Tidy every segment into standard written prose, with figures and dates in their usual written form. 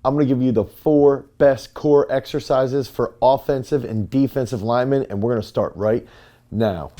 I'm going to give you the 4 best core exercises for offensive and defensive linemen, and we're going to start right now.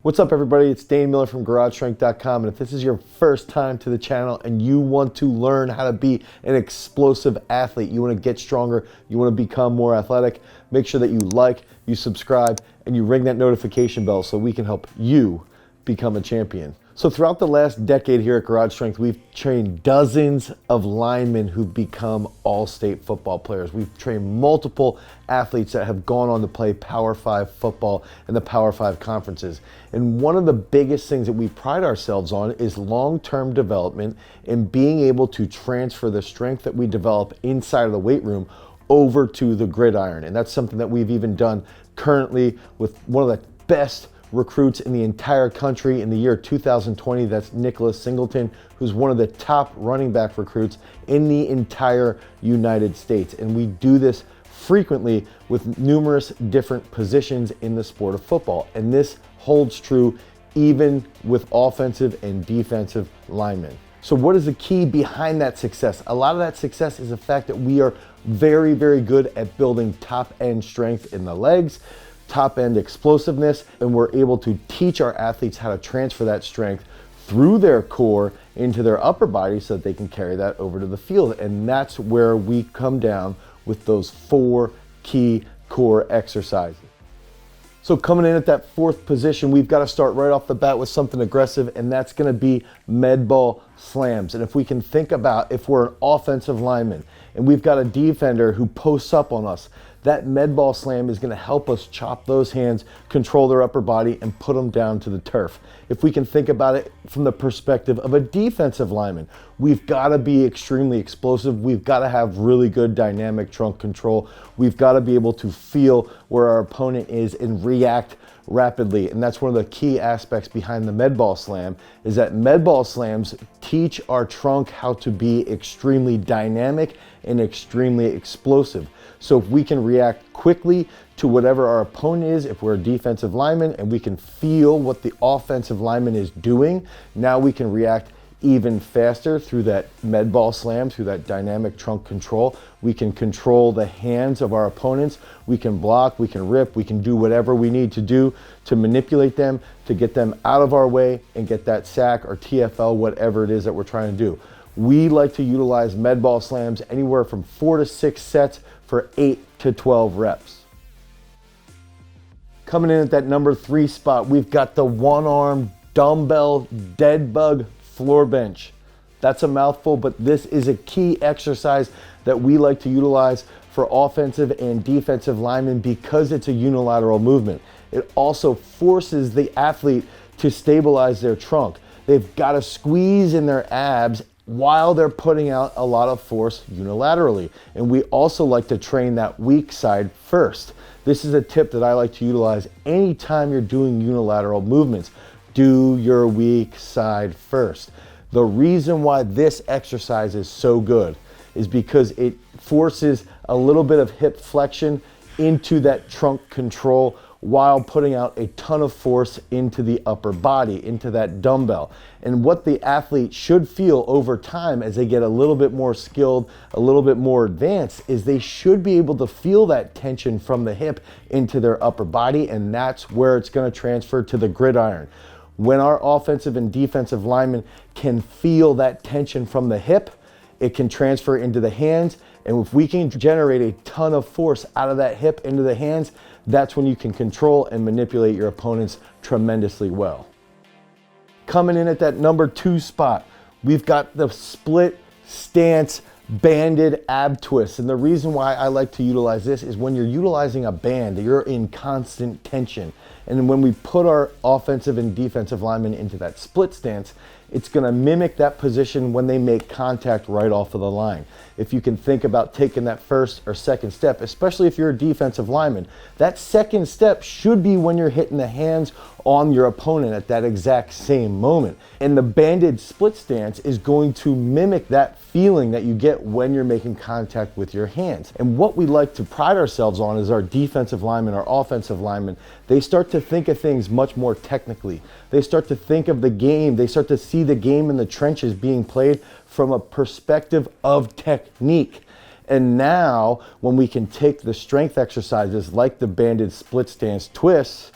What's up, everybody? It's Dane Miller from GarageStrength.com, and if this is your first time to the channel and you want to learn how to be an explosive athlete, you want to get stronger, you want to become more athletic, make sure that you like, you subscribe, and you ring that notification bell so we can help you become a champion. So throughout the last decade here at Garage Strength, we've trained dozens of linemen who've become all-state football players. We've trained multiple athletes that have gone on to play Power 5 football in the Power 5 conferences. And one of the biggest things that we pride ourselves on is long-term development and being able to transfer the strength that we develop inside of the weight room over to the gridiron. And that's something that we've even done currently with one of the best recruits in the entire country in the year 2020. That's Nicholas Singleton, who's one of the top running back recruits in the entire United States. And we do this frequently with numerous different positions in the sport of football. And this holds true even with offensive and defensive linemen. So what is the key behind that success? A lot of that success is the fact that we are very, very good at building top end strength in the legs, top end explosiveness, and we're able to teach our athletes how to transfer that strength through their core into their upper body so that they can carry that over to the field. And that's where we come down with those 4 key core exercises. So coming in at that 4th position, we've got to start right off the bat with something aggressive, and that's going to be med ball slams. And if we can think about if we're an offensive lineman and we've got a defender who posts up on us, that med ball slam is going to help us chop those hands, control their upper body, and put them down to the turf. If we can think about it from the perspective of a defensive lineman, we've got to be extremely explosive. We've got to have really good dynamic trunk control. We've got to be able to feel where our opponent is and react rapidly. And that's one of the key aspects behind the med ball slam, is that med ball slams teach our trunk how to be extremely dynamic and extremely explosive. So if we can react quickly to whatever our opponent is, if we're a defensive lineman and we can feel what the offensive lineman is doing, now we can react even faster through that med ball slam, through that dynamic trunk control. We can control the hands of our opponents. We can block, we can rip, we can do whatever we need to do to manipulate them, to get them out of our way and get that sack or TFL, whatever it is that we're trying to do. We like to utilize med ball slams anywhere from 4 to 6 sets for 8 to 12 reps. Coming in at that number 3 spot, we've got the one-arm dumbbell dead bug floor bench. That's a mouthful, but this is a key exercise that we like to utilize for offensive and defensive linemen because it's a unilateral movement. It also forces the athlete to stabilize their trunk. They've got to squeeze in their abs while they're putting out a lot of force unilaterally. And we also like to train that weak side first. This is a tip that I like to utilize anytime you're doing unilateral movements. Do your weak side first. The reason why this exercise is so good is because it forces a little bit of hip flexion into that trunk control while putting out a ton of force into the upper body, into that dumbbell. And what the athlete should feel over time as they get a little bit more skilled, a little bit more advanced, is they should be able to feel that tension from the hip into their upper body, and that's where it's going to transfer to the gridiron. When our offensive and defensive linemen can feel that tension from the hip, it can transfer into the hands. And if we can generate a ton of force out of that hip into the hands, that's when you can control and manipulate your opponents tremendously well. Coming in at that number 2 spot, we've got the split stance banded ab twist. And the reason why I like to utilize this is when you're utilizing a band, you're in constant tension. And when we put our offensive and defensive linemen into that split stance, it's going to mimic that position when they make contact right off of the line. If you can think about taking that first or second step, especially if you're a defensive lineman, that second step should be when you're hitting the hands on your opponent at that exact same moment. And the banded split stance is going to mimic that feeling that you get when you're making contact with your hands. And what we like to pride ourselves on is our defensive linemen, our offensive linemen, They start to think of things much more technically. They start to think of the game. They start to see the game in the trenches being played from a perspective of technique. And now, when we can take the strength exercises like the banded split stance twists,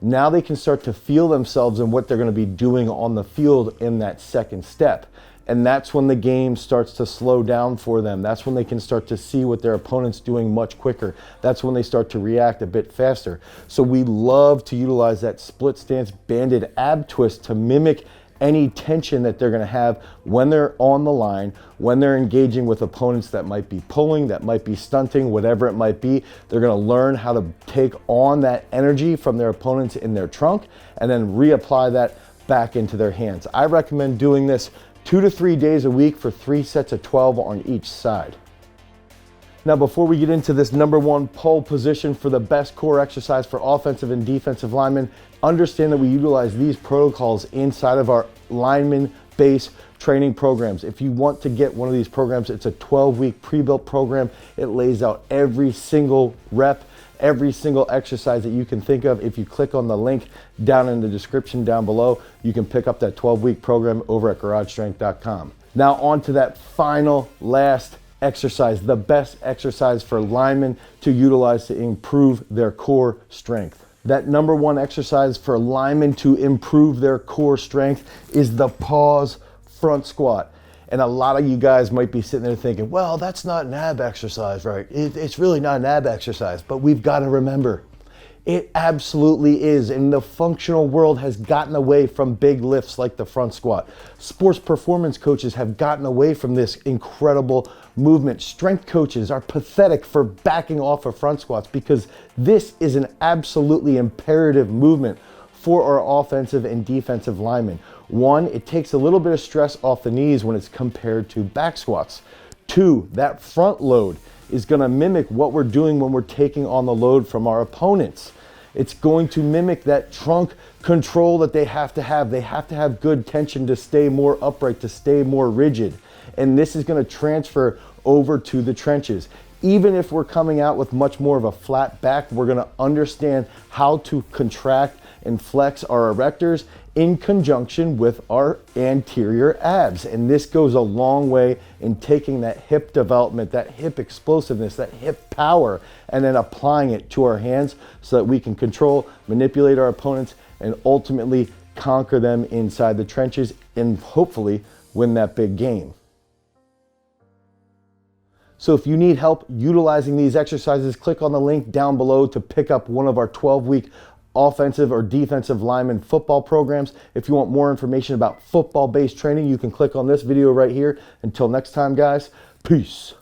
now they can start to feel themselves and what they're going to be doing on the field in that second step. And that's when the game starts to slow down for them. That's when they can start to see what their opponent's doing much quicker. That's when they start to react a bit faster. So we love to utilize that split stance banded ab twist to mimic any tension that they're going to have when they're on the line, when they're engaging with opponents that might be pulling, that might be stunting, whatever it might be. They're going to learn how to take on that energy from their opponents in their trunk and then reapply that back into their hands. I recommend doing this 2 to 3 days a week for 3 sets of 12 on each side. Now, before we get into this number one pole position for the best core exercise for offensive and defensive linemen, understand that we utilize these protocols inside of our lineman-based training programs. If you want to get one of these programs, it's a 12-week pre-built program. It lays out every single rep, every single exercise that you can think of. If you click on the link down in the description down below, you can pick up that 12-week program over at garagestrength.com. Now on to that final last exercise, the best exercise for linemen to utilize to improve their core strength. That number one exercise for linemen to improve their core strength is the pause front squat. And a lot of you guys might be sitting there thinking, well, that's not an ab exercise, right? It's really not an ab exercise, but we've got to remember, it absolutely is. And the functional world has gotten away from big lifts like the front squat. Sports performance coaches have gotten away from this incredible movement. Strength coaches are pathetic for backing off of front squats because this is an absolutely imperative movement for our offensive and defensive linemen. One, it takes a little bit of stress off the knees when it's compared to back squats. Two, that front load is going to mimic what we're doing when we're taking on the load from our opponents. It's going to mimic that trunk control that they have to have. They have to have good tension to stay more upright, to stay more rigid. And this is going to transfer over to the trenches. Even if we're coming out with much more of a flat back, we're going to understand how to contract and flex our erectors in conjunction with our anterior abs. And this goes a long way in taking that hip development, that hip explosiveness, that hip power, and then applying it to our hands so that we can control, manipulate our opponents, and ultimately conquer them inside the trenches and hopefully win that big game. So if you need help utilizing these exercises, click on the link down below to pick up one of our 12-week offensive or defensive lineman football programs. If you want more information about football-based training, you can click on this video right here. Until next time, guys, peace.